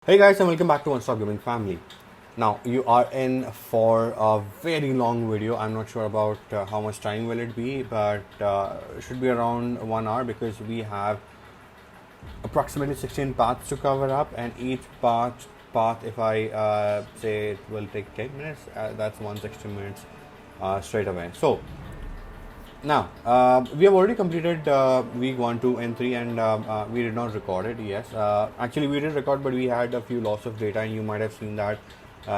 Hey guys, and welcome back to One Stop Gaming Family. Now you are in for a very long video. I'm not sure about how much time will it be, but it should be around 1 hour because we have approximately 16 paths to cover up, and each path, if I say it will take 10 minutes, that's 160 minutes straight away. So now, we have already completed week 1, 2, and 3, and we did not record it. Yes, actually, we did record, but we had a few loss of data, and you might have seen that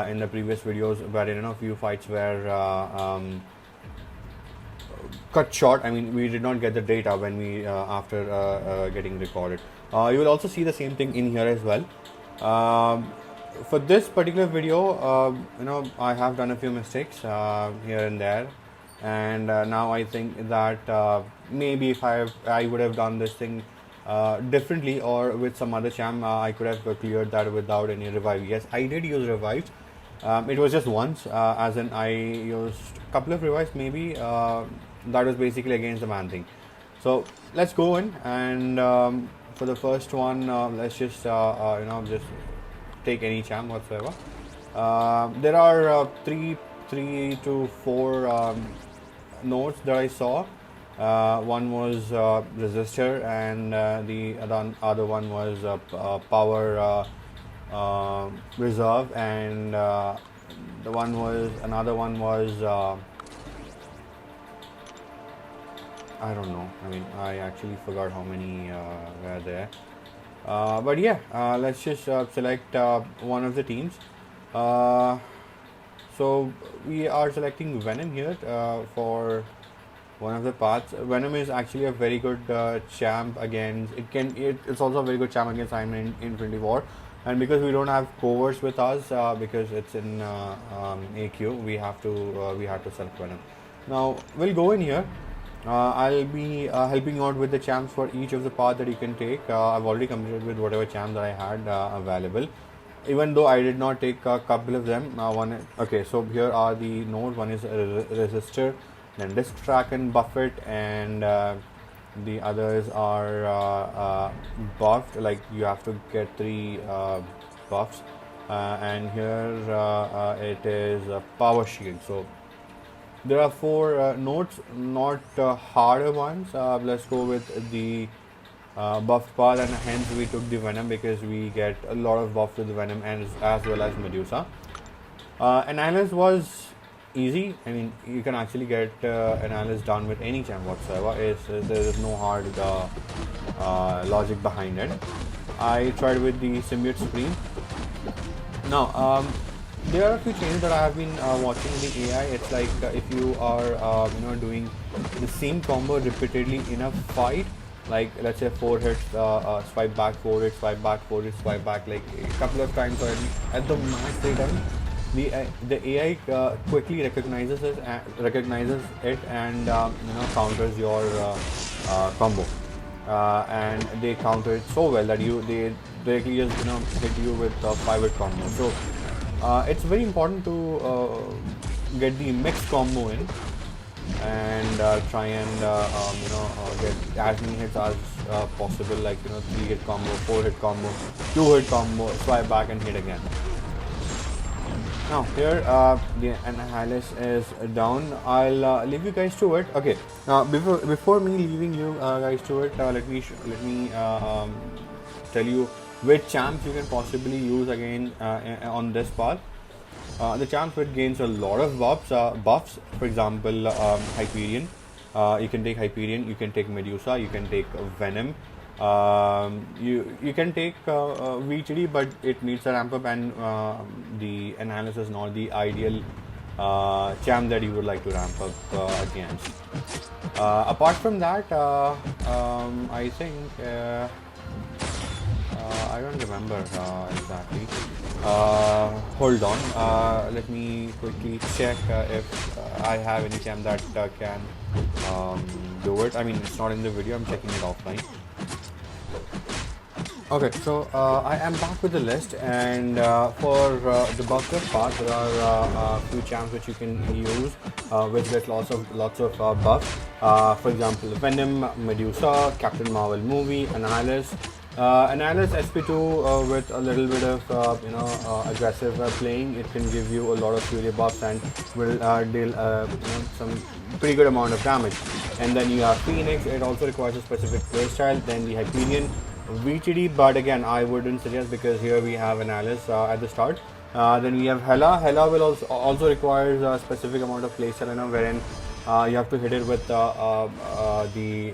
in the previous videos, where a few fights were cut short. I mean, we did not get the data when we after getting recorded. You will also see the same thing in here as well. For this particular video, I have done a few mistakes here and there, and now I think that maybe if I would have done this thing differently or with some other champ, I could have cleared that without any revive. Yes, I did use revives. It was just once, as in I used a couple of revives maybe. That was basically against the man thing. So let's go in, and for the first one, let's just just take any champ whatsoever. There are three to four nodes that I saw. One was resistor, and the other one was power reserve, and another one was I don't know. I mean, I actually forgot how many were there. But yeah, let's just select one of the teams. So we are selecting Venom here for one of the paths. Venom is actually a very good champ against. It's also a very good champ against Iron Man Infinity War. And because we don't have covers with us, because it's in AQ, we have to select Venom. Now we'll go in here. I'll be helping you out with the champs for each of the paths that you can take. I've already completed with whatever champs that I had available, even though I did not take a couple of them. Okay, so here are the nodes. One is resistor, then disc track and buffet, and the others are buffed. Like you have to get 3 buffs, and here it is a power shield. So there are 4 nodes, not harder ones. Let's go with the buffed path, and hence we took the Venom because we get a lot of buff with the Venom, and as well as Medusa. Annihilus was easy. I mean, you can actually get Annihilus done with any champ whatsoever. There is no hard logic behind it. I tried with the Symbiote Supreme. Now, there are a few changes that I have been watching in the AI. It's like if you are doing the same combo repeatedly in a fight, like let's say 4 hits, swipe back, 4 hits, swipe back, 4 hits, swipe back, like a couple of times, or at the max 3 times, the AI quickly recognizes it and counters your combo, and they counter it so well that they directly just hit you with a 5-hit combo. So it's very important to get the mixed combo in, and try and get as many hits as possible, like 3-hit combo, 4-hit combo, 2-hit combo, swipe back and hit again. Now here the Annihilus is down. I'll leave you guys to it. Okay, now before me leaving you guys to it, let me tell you which champs you can possibly use again on this path. The champs which gains a lot of buffs. For example, Hyperion. You can take Hyperion. You can take Medusa. You can take Venom. You can take VTD, but it needs a ramp up, and the Annihilus is not the ideal champ that you would like to ramp up against. Apart from that, I think I don't remember exactly. Hold on. Let me quickly check if I have any champ that can do it. I mean, it's not in the video. I'm checking it offline. Okay, so I am back with the list, and for the buffed path, there are a few champs which you can use, which get lots of buffs. For example, Venom, Medusa, Captain Marvel movie, Annihilus, Annihilus SP2 with a little bit of aggressive playing, it can give you a lot of fury buffs and will deal some pretty good amount of damage. And then you have Phoenix, it also requires a specific playstyle. Then the Hyperion, VTD, but again I wouldn't suggest because here we have Annihilus at the start. Then we have Hela. Hela will also requires a specific amount of playstyle, wherein you have to hit it with the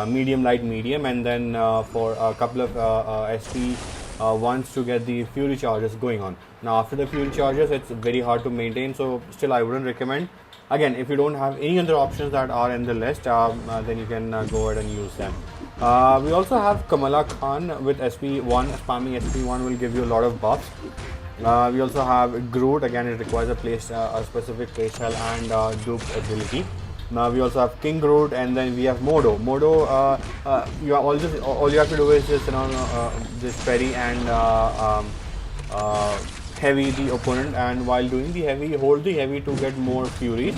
medium, light, medium, and then for a couple of SP ones to get the fury charges going on. Now after the fury charges, it's very hard to maintain, so still I wouldn't recommend. Again, if you don't have any other options that are in the list, then you can go ahead and use them. We also have Kamala Khan with SP1. Spamming SP1 will give you a lot of buffs. We also have Groot. Again, it requires a specific playstyle and dupe ability. Now we also have King Groot, and then we have Modo. Modo, all you have to do is just just parry and heavy the opponent, and while doing the heavy, hold the heavy to get more furies.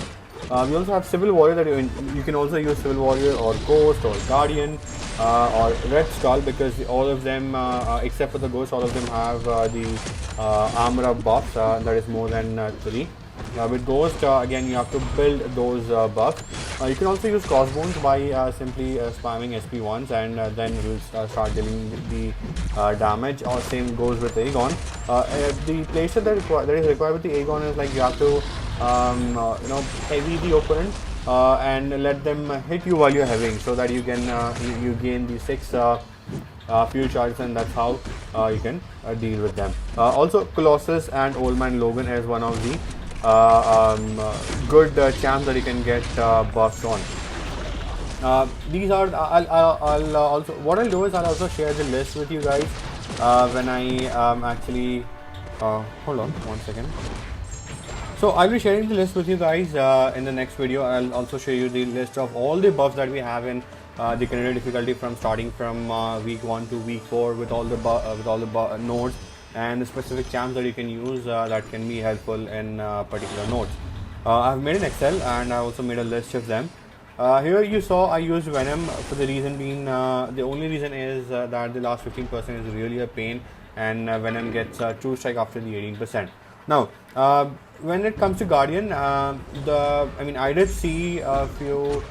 We also have Civil Warrior, that you can also use Civil Warrior or Ghost or Guardian or Red Skull, because all of them, except for the Ghost, all of them have the armor up buffs, that is more than 3. With Ghost, again you have to build those buffs. You can also use Crossbones by simply spamming SP1s, and then you'll start dealing the damage. Or same goes with Aegon. The playstyle that is required with the Aegon is like you have to heavy the opponent and let them hit you while you're heavying, so that you can you gain the 6 fuel charges, and that's how you can deal with them. Also, Colossus and Old Man Logan is one of the good champs that you can get buffs on. These are I'll also, what I'll do is I'll also share the list with you guys when I actually hold on one second. So I'll be sharing the list with you guys in the next video. I'll also show you the list of all the buffs that we have in the Canadian difficulty, from starting from week 1 to week 4, with all the nodes and the specific champs that you can use that can be helpful in particular nodes. I've made an Excel, and I also made a list of them. Here you saw I used Venom, for the reason being, the only reason is that the last 15% is really a pain, and Venom gets True Strike after the 18%. Now, when it comes to Guardian, I did see a few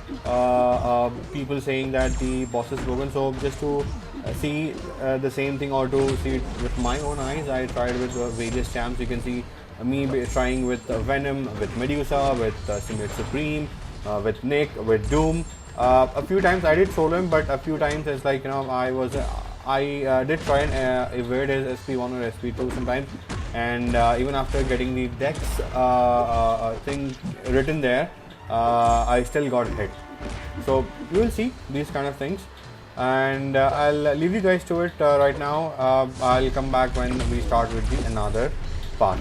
people saying that the boss is broken. So just to see the same thing, or to see it with my own eyes, I tried with various champs. You can see me trying with Venom, with Medusa, with Symbiote Supreme, with Nick, with Doom. A few times I did solo him, but a few times it's like I did try and evade his SP1 or SP2 sometimes, and even after getting the Dex thing written there, I still got hit. So you will see these kind of things, and I'll leave you guys to it right now. I'll come back when we start with another part.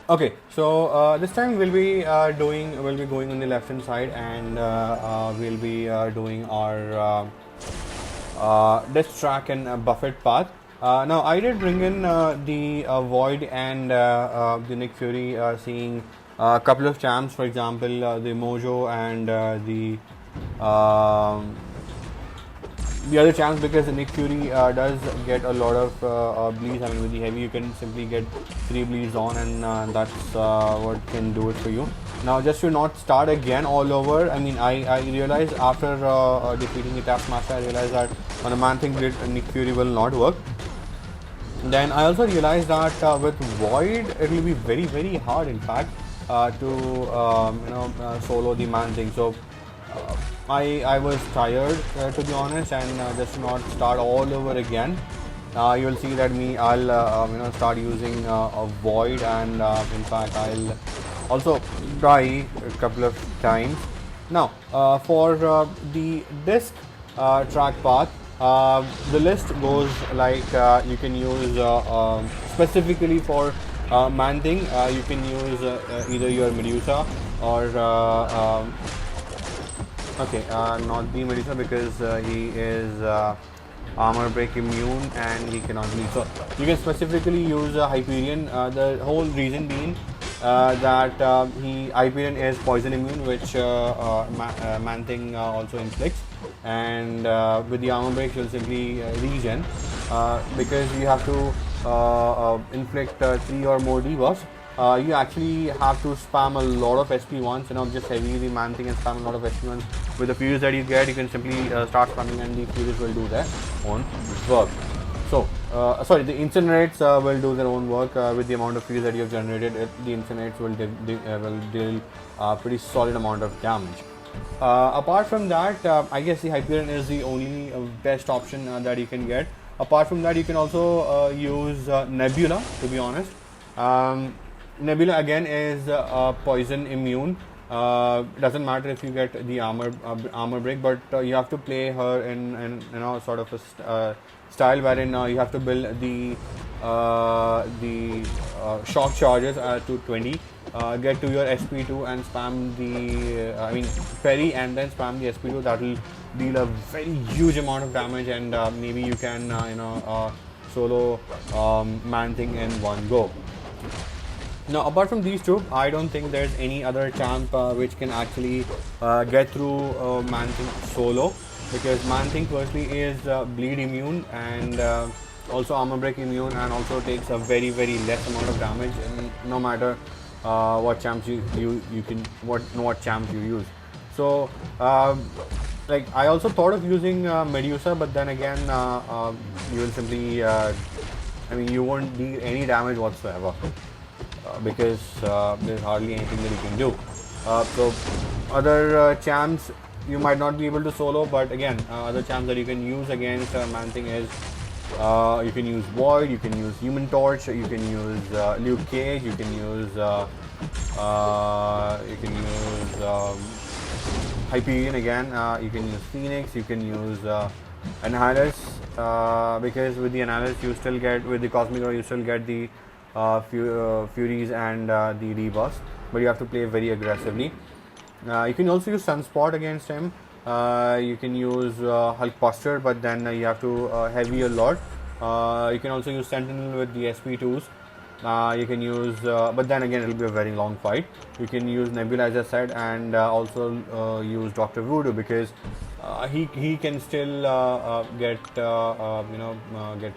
Okay, so this time we'll be going on the left hand side, and we'll be doing our disc track and Buffett path. Now I did bring in the Void and the Nick Fury, seeing a couple of champs, for example the Mojo and the other champs, because Nick Fury does get a lot of bleeds. I mean, with the heavy you can simply get 3 bleeds on, and that's what can do it for you. Now, just to not start again all over, I mean, I realized after defeating the Taskmaster, I realized that on a Man-Thing grid Nick Fury will not work. Then I also realized that with Void it will be very hard, in fact, to solo the Man-Thing. So I was tired, to be honest, and just to not start all over again, you will see that I'll start using a Void, and in fact I'll also try a couple of times. Now for the disc track path, the list goes like, you can use specifically for Man-Thing, you can use either your Medusa or not the Medusa, because he is armor break immune and he cannot bleed. So you can specifically use Hyperion. The whole reason being that Hyperion is poison immune, which Man-Thing also inflicts, and with the armor break you'll simply regen, because you have to inflict 3 or more debuffs. You actually have to spam a lot of SP ones, just heavy the Man-Thing and spam a lot of SP ones. With the Furies that you get, you can simply start spamming, and the Furies will do their own work. So, the Incinerates will do their own work with the amount of Furies that you have generated. The Incinerates will deal pretty solid amount of damage. Apart from that, I guess the Hyperion is the only best option that you can get. Apart from that, you can also use Nebula, to be honest. Nebula again is poison immune. Doesn't matter if you get the armor break, but you have to play her in sort of a style wherein you have to build the shock charges to 20, get to your SP2 and spam the parry, and then spam the SP2. That will deal a very huge amount of damage, and maybe you can solo Man-Thing in one go. Now, apart from these two, I don't think there's any other champ which can actually get through Man-Thing solo, because Man-Thing firstly is bleed immune, and also armor break immune, and also takes a very less amount of damage, and no matter what champs what champs you use. So I also thought of using Medusa, but then again you will simply you won't deal any damage whatsoever, because there's hardly anything that you can do. So other champs you might not be able to solo, but again, other champs that you can use against Man-Thing is you can use Void, you can use Human Torch, you can use Luke Cage, you can use Hyperion again, you can use Phoenix, you can use Annihilus, because with the Annihilus you still get, with the Cosmic Roar you still get the Furies and the debuffs, but you have to play very aggressively. You can also use Sunspot against him. You can use Hulkbuster, but then you have to heavy a lot. You can also use Sentinel with the SP2s. You can use, but then again it will be a very long fight. You can use Nebula, as I said, and also use Dr. Voodoo, because he can still get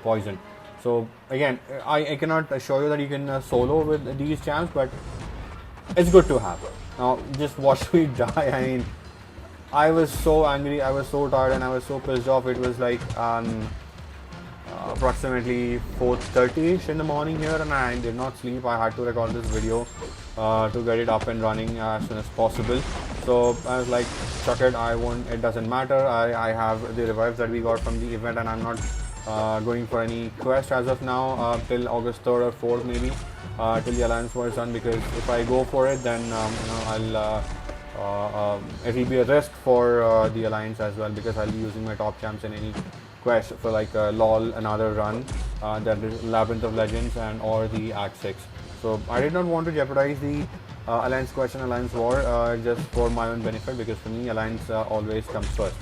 poisoned. So again, I cannot assure you that you can solo with these champs, but it's good to have. Now just watch me die. I mean, I was so angry, I was so tired, and I was so pissed off. It was like approximately 4:30ish in the morning here, and I did not sleep. I had to record this video to get it up and running as soon as possible. So I was like, chuck it, it doesn't matter. I have the revives that we got from the event, and I'm not going for any quest as of now till August 3rd or 4th maybe, till the Alliance War is done, because if I go for it, then it will be a risk for the Alliance as well, because I'll be using my top champs in any quest for like LOL, another run, that is Labyrinth of Legends and or the Act 6. So I did not want to jeopardize the Alliance Question, Alliance War just for my own benefit, because for me Alliance always comes first.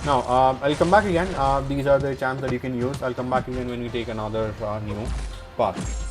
Now I'll come back again. These are the champs that you can use. I'll come back again when we take another new path.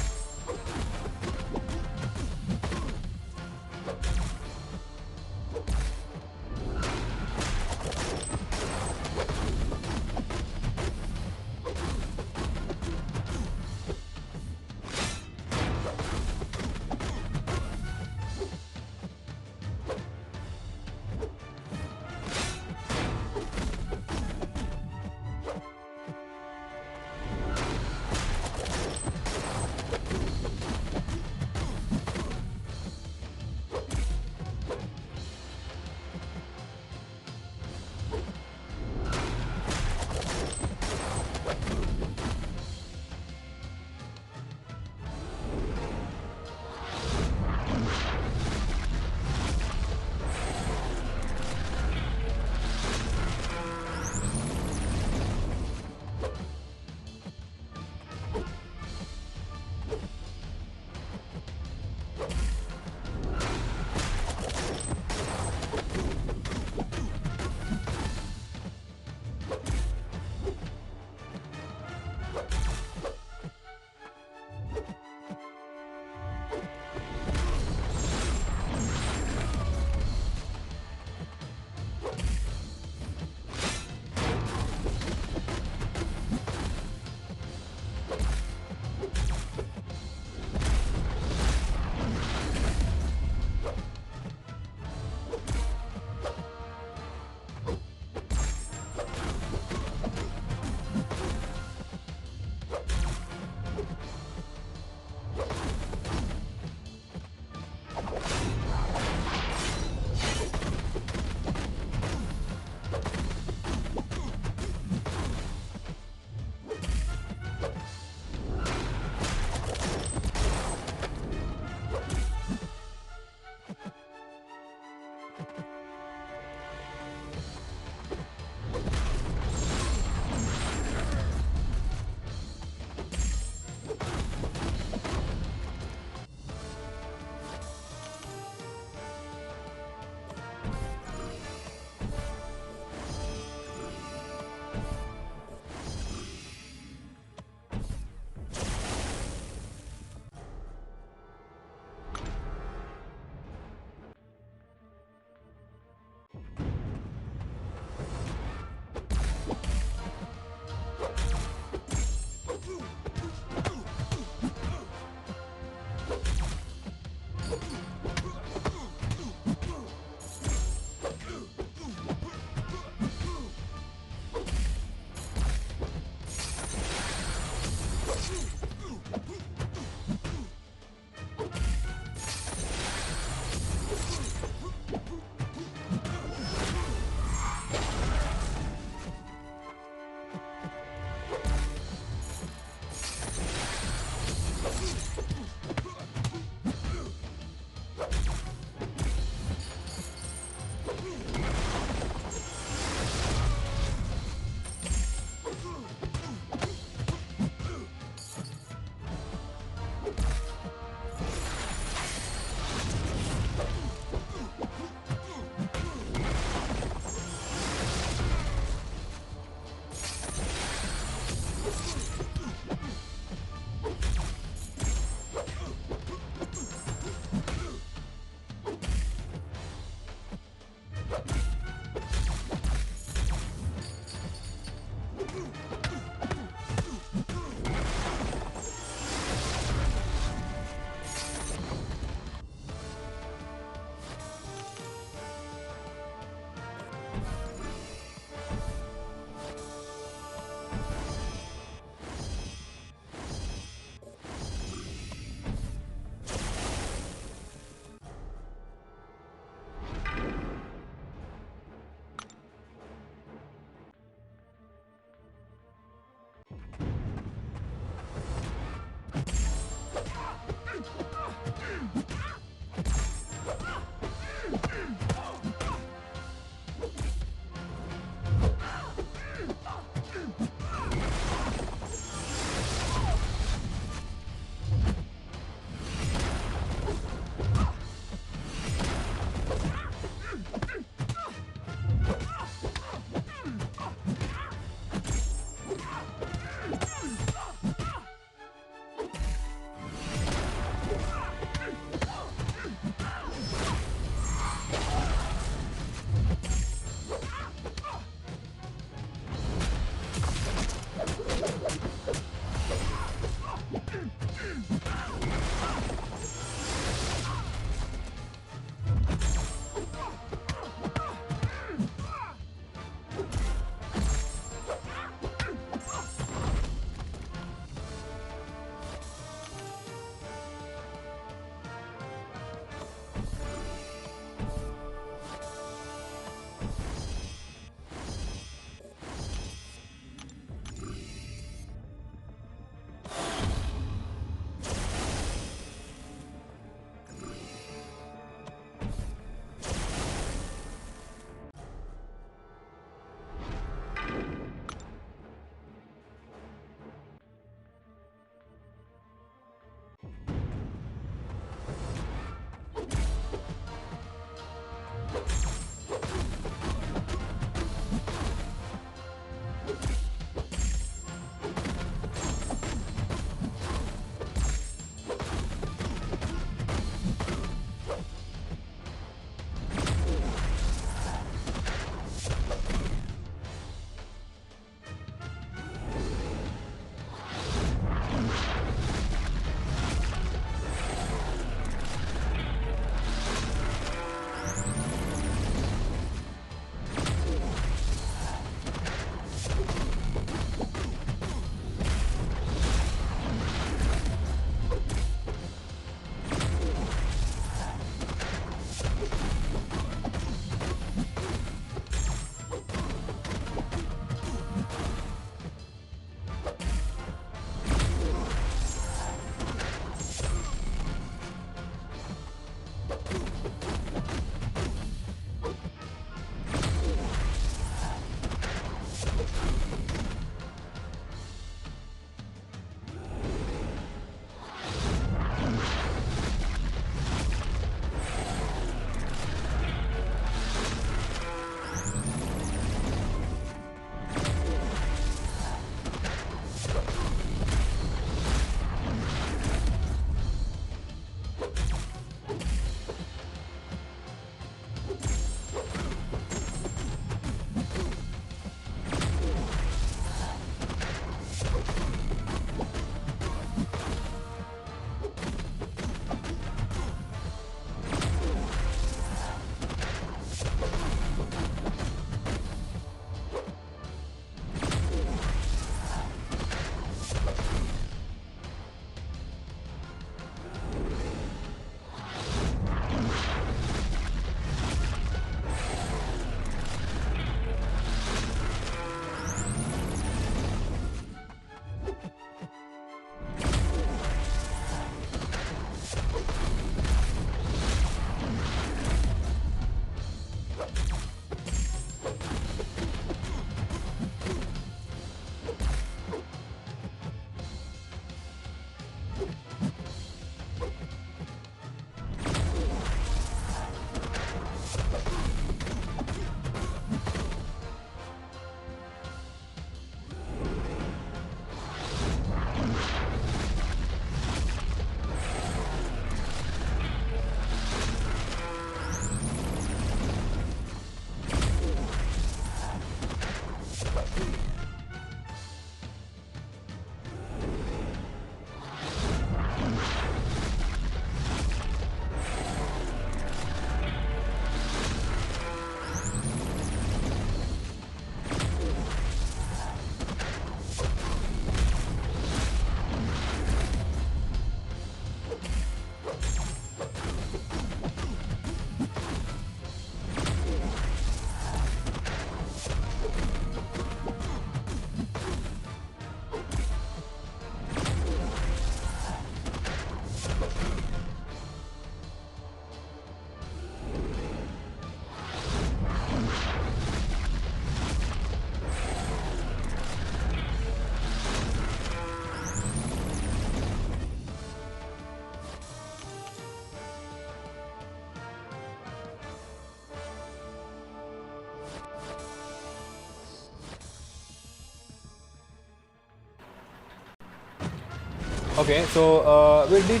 Okay, so we did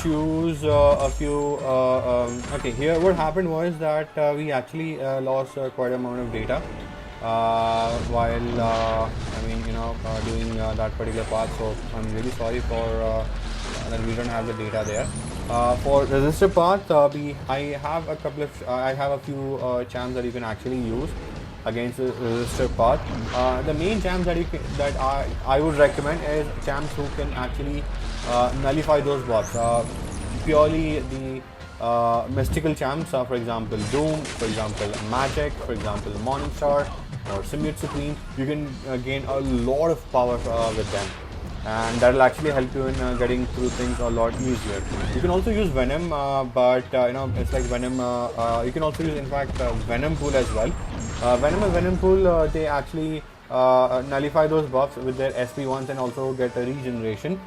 choose a few. Okay, here what happened was that we actually lost quite a amount of data while doing that particular part. So I'm really sorry for that we don't have the data there. For resistor path, I have a few champs that you can actually use against the resistor path. The main champs that I would recommend is champs who can actually nullify those buffs. Purely the mystical champs, for example Doom, for example Magic, for example Morningstar or Symbiote Supreme. You can gain a lot of power with them, and that will actually help you in getting through things a lot easier. You can also use Venom, but it's like Venom. You can also use, in fact, Venom Pool as well. Venom and Venom Pool, they actually nullify those buffs with their SP1s and also get a regeneration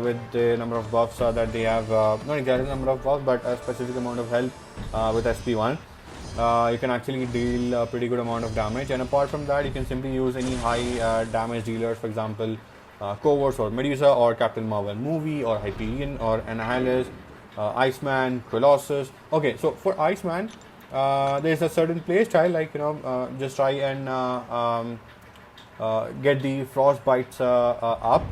with the number of buffs that they have. Not exactly number of buffs, but a specific amount of health with SP1. You can actually deal a pretty good amount of damage, and apart from that, you can simply use any high damage dealers, for example Covers or Medusa or Captain Marvel movie or Hyperion or Annihilus, Iceman, Colossus. Okay, so for Iceman, there's a certain play style, like just try and get the frostbites up.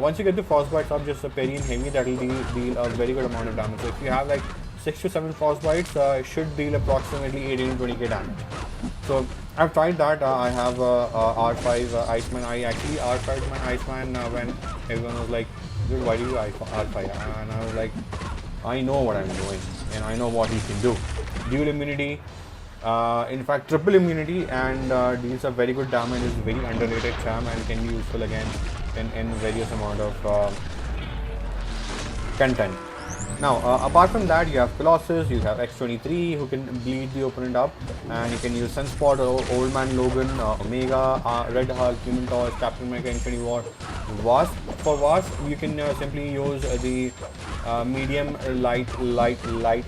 Once you get the frostbites up, just a parry and heavy, that will deal a very good amount of damage. So if you have like 6 to 7 frostbites, it should deal approximately 18 to 20k damage. So I've tried that. I have R5 Iceman. I actually R5'd my Iceman when everyone was like, dude, why do you R5? And I was like, I know what I'm doing and I know what he can do. Dual immunity, in fact triple immunity, and deals a very good damage. Is very underrated charm and can be useful again in various amount of content. Now, apart from that, you have Colossus, you have X23 who can bleed the opponent up, and you can use Sunspot or Old Man Logan, Omega, Red Hulk, Human Torch, Captain America, Infinity War, Wasp. For Wasp, you can simply use the medium, light,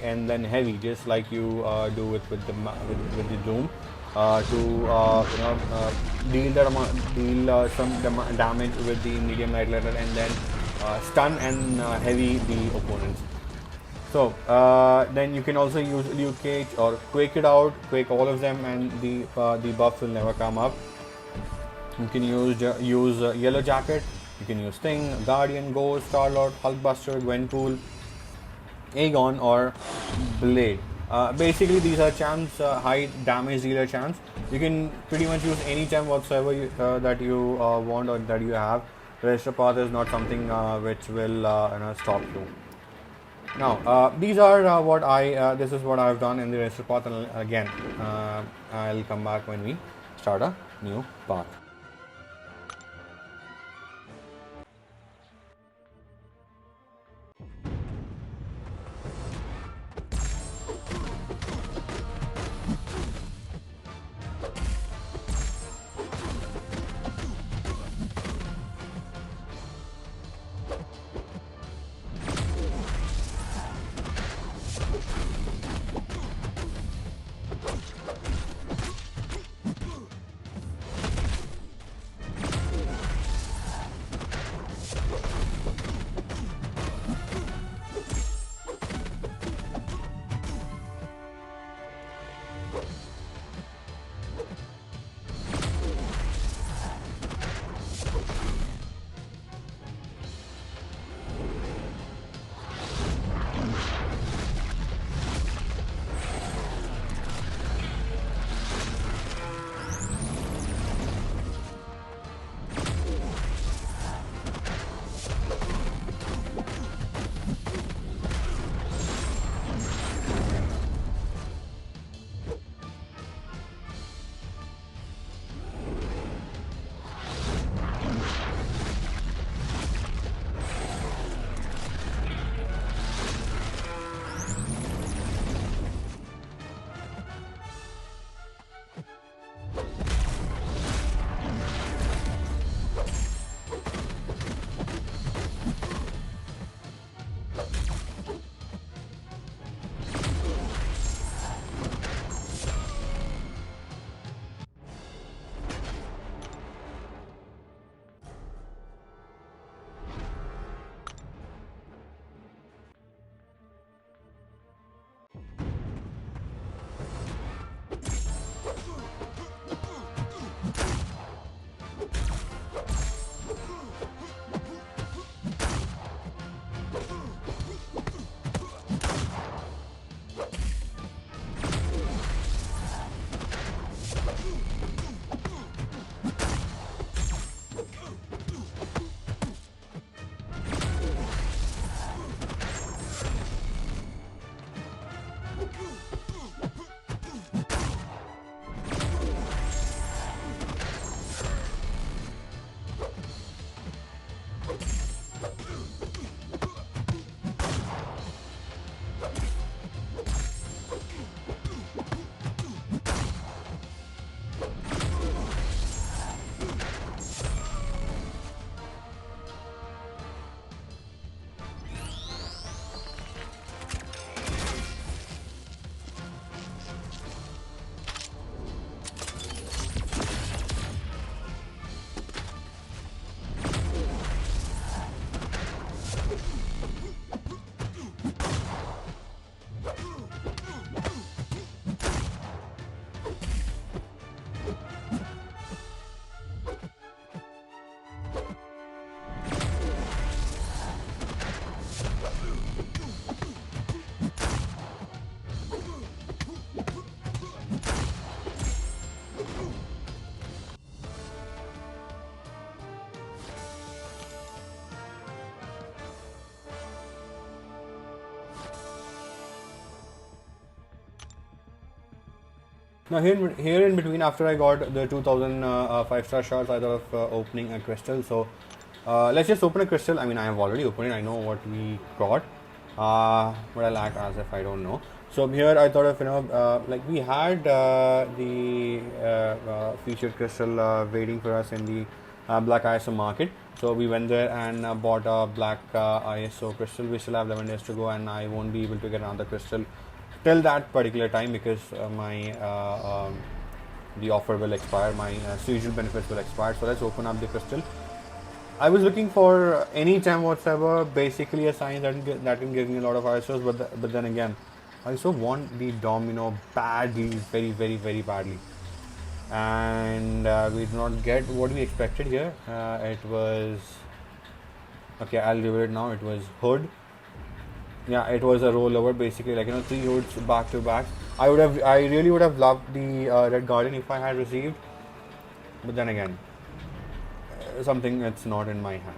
and then heavy, just like you do with the Doom. Deal some damage with the medium, light, and then stun and heavy the opponents. So then you can also use Luke Cage or Quake it out, Quake all of them, and the buffs will never come up. You can use Yellow Jacket, you can use Sting, Guardian, Ghost, Star-Lord, Hulkbuster, Gwenpool, Aegon or Blade. Basically these are champs, high damage dealer champs. You can pretty much use any champ whatsoever that you want or that you have. Resistor path is not something which will stop you. Now, these are this is what I've done in the resistor path, and again, I'll come back when we start a new path. Now here in between, after I got the 2000 5-star shards, I thought of opening a crystal. So let's just open a crystal. I mean, I have already opened it. I know what we got, but I'll act as if I don't know. So here I thought of, like we had the featured crystal waiting for us in the black ISO market. So we went there and bought a black ISO crystal. We still have 11 days to go, and I won't be able to get another crystal till that particular time because my the offer will expire. My seasonal benefits will expire. So let's open up the crystal. I was looking for any gem whatsoever, basically a sign that can give me a lot of ISOs, but then again, I also want the Domino badly, very very very badly, and we did not get what we expected here. It was okay. I'll reveal it now. It was Hood. Yeah, it was a rollover, basically, like 3 hoods back to back. I really would have loved the Red Guardian if I had received, but then again, something that's not in my hand.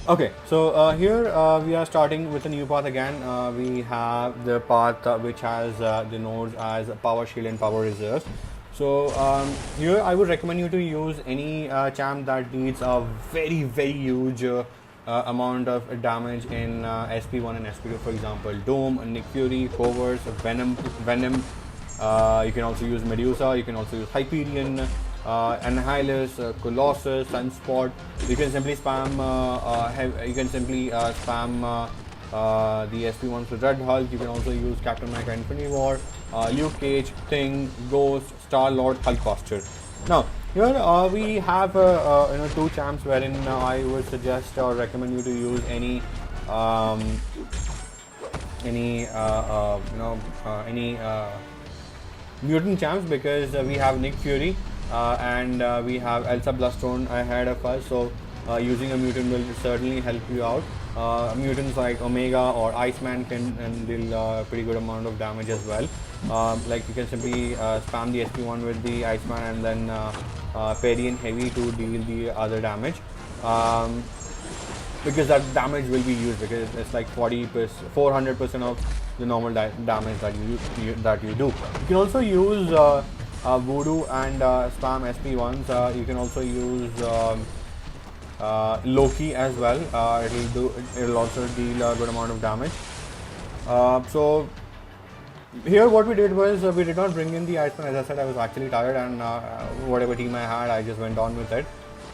Okay, so here we are starting with a new path again. We have the path which has the nodes as power shield and power reserve. So here I would recommend you to use any champ that needs a very huge amount of damage in SP1 and SP2. For example, Dome, Nick Fury, Covers, Venom. You can also use Medusa. You can also use Hyperion, Annihilus, Colossus, Sunspot. You can simply spam. Spam the SP1s with Red Hulk. You can also use Captain America Infinity War, Luke Cage, Thing, Ghost, Star Lord, Hulkbuster. Now here we have two champs wherein I would suggest or recommend you to use any mutant champs, because we have Nick Fury and we have Elsa Bloodstone ahead of us, so using a mutant will certainly help you out. Mutants like Omega or Iceman can deal pretty good amount of damage as well. Like you can simply spam the SP1 with the Iceman and then Perry and Heavy to deal the other damage. Because that damage will be used, because it's like 400% of the normal damage that you do. You can also use Voodoo and spam SP1s. You can also use Loki as well. It'll also deal a good amount of damage. So here what we did was we did not bring in the Iceman. As I said, I was actually tired, and whatever team I had, I just went on with it.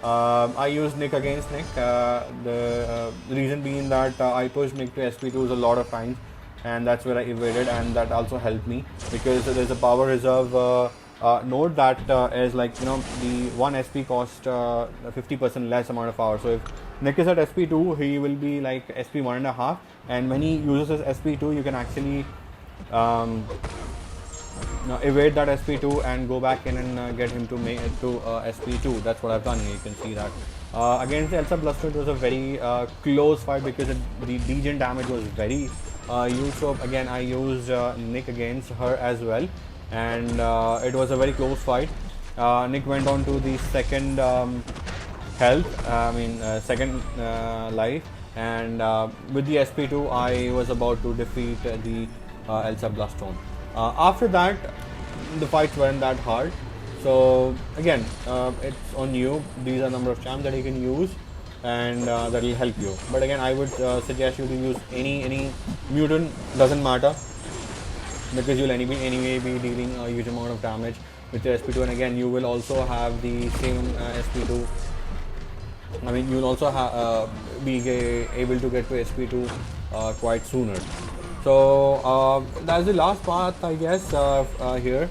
I used Nick against Nick. The reason being that I pushed Nick to SP2s a lot of times, and that's where I evaded, and that also helped me because there's a power reserve node that is like, the 1 SP cost 50% less amount of power. So if Nick is at SP2, he will be like SP1.5, and when he uses his SP2, you can actually evade that SP2 and go back in and get him to make it to SP2. That's what I've done. You can see that against Elsa Bloodstone, it was a very close fight because the degen damage was very huge. So again, I used Nick against her as well, and it was a very close fight. Nick went on to the second second life, and with the SP2 I was about to defeat the Elsa Bloodstone. After that, the fights weren't that hard. So again, it's on you. These are number of champs that you can use, and that will help you. But again, I would suggest you to use any mutant. Doesn't matter, because you'll anyway be dealing a huge amount of damage with your SP2, and again you will also have the same SP2. I mean, you'll also be able to get to SP2 quite sooner. So that's the last part, I guess, here.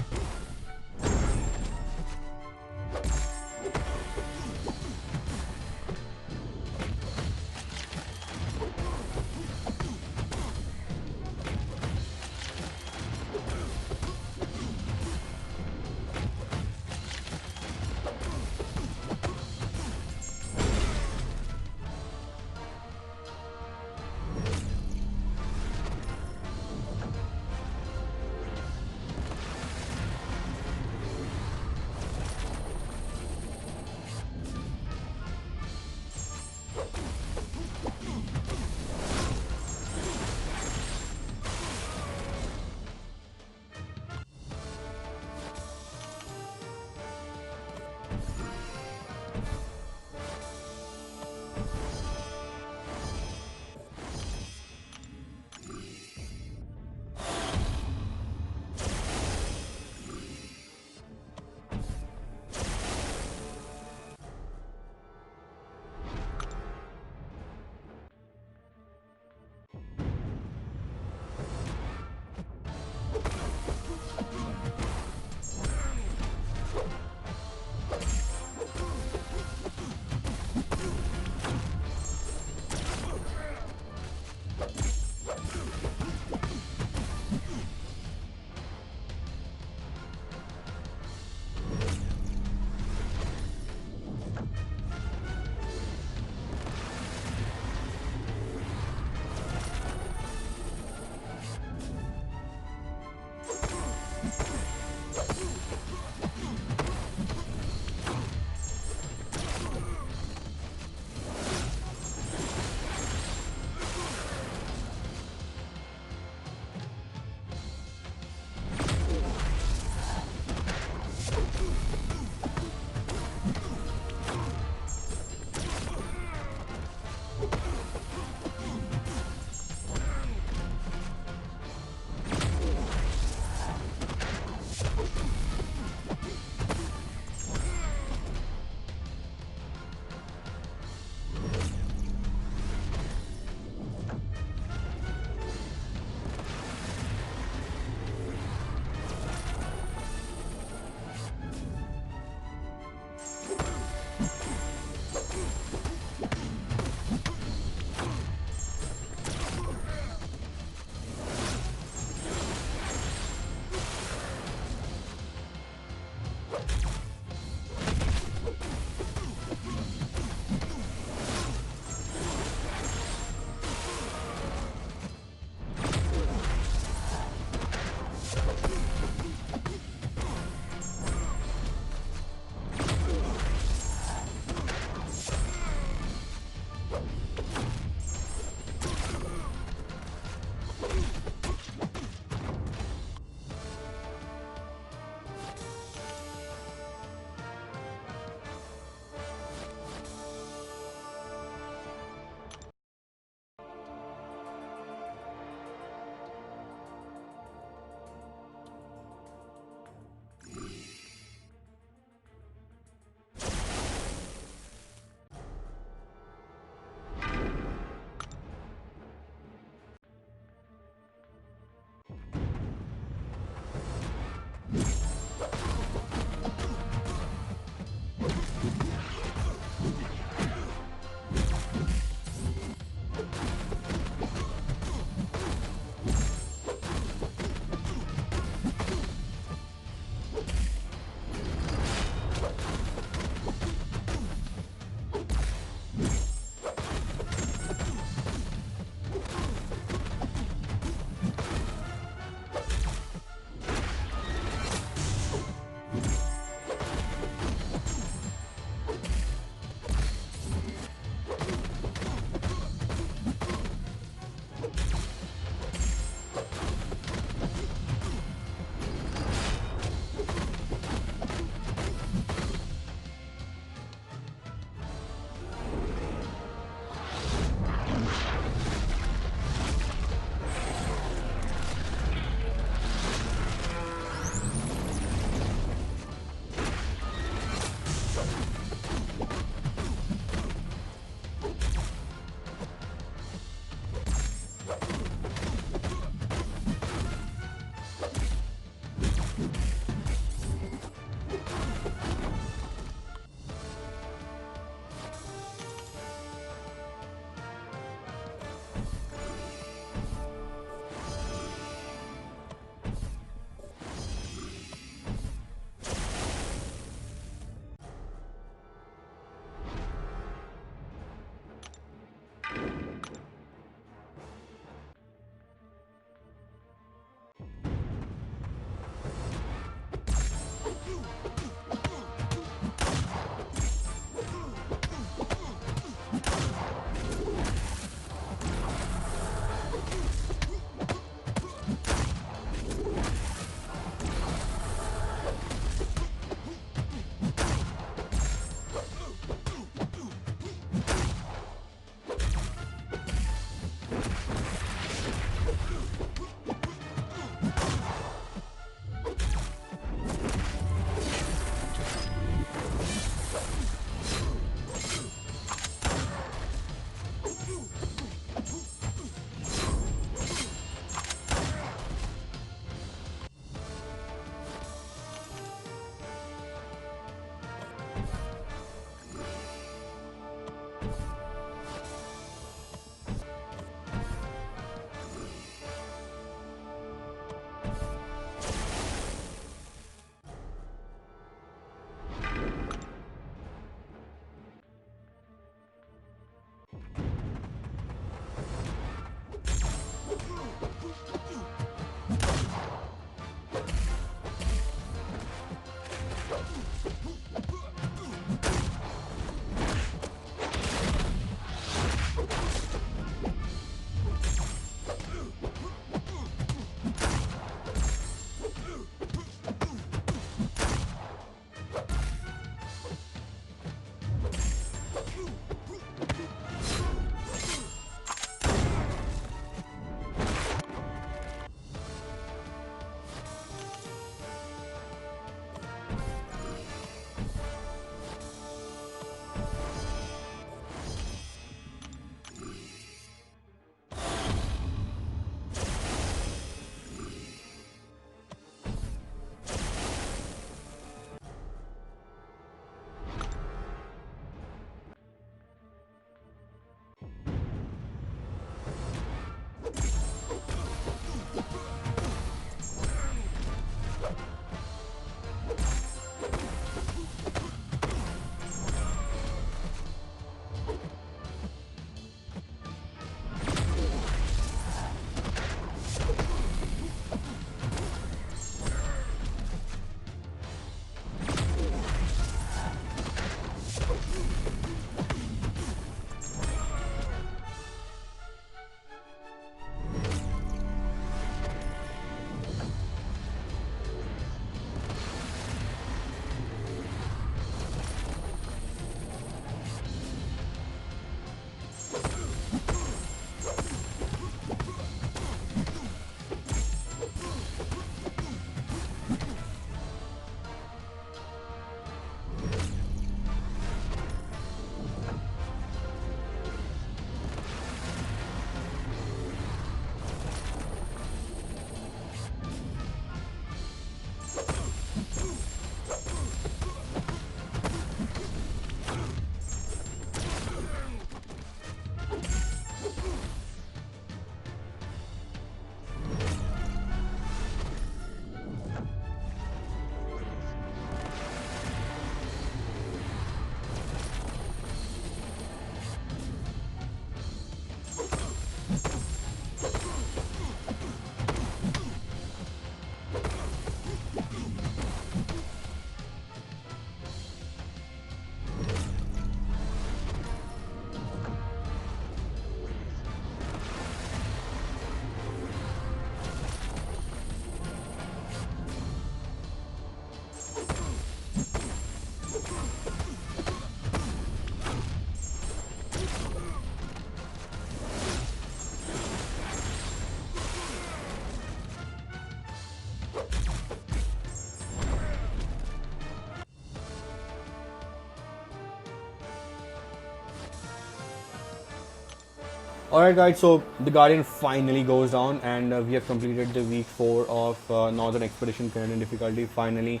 Alright guys, so the Guardian finally goes down, and we have completed the week 4 of Northern Expedition Canadian difficulty. Finally,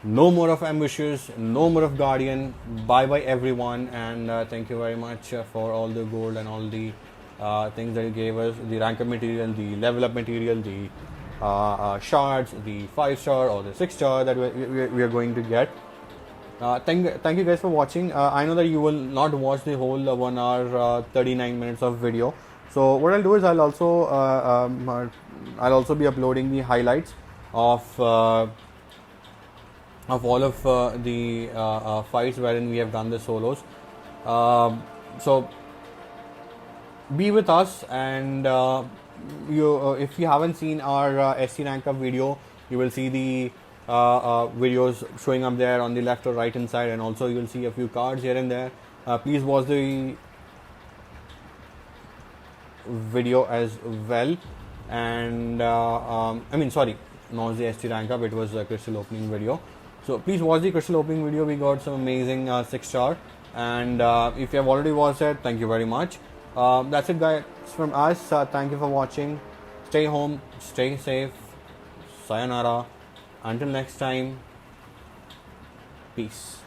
no more of ambushes, no more of Guardian. Bye bye everyone, and thank you very much for all the gold and all the things that you gave us, the rank up material, the level up material, the shards, the 5-star or the 6-star that we are going to get. Thank you guys for watching. I know that you will not watch the whole 1 hour 39 minutes of video. So what I'll do is I'll also be uploading the highlights of all of the fights wherein we have done the solos. So be with us, and if you haven't seen our SC rank up video, you will see the videos showing up there on the left or right hand side, and also you will see a few cards here and there. Please watch the video as well, and sorry, not the ST rank up, it was a crystal opening video. So please watch the crystal opening video. We got some amazing 6-star, and if you have already watched it, thank you very much. That's it guys from us. Thank you for watching. Stay home, stay safe, sayonara. Until next time, peace.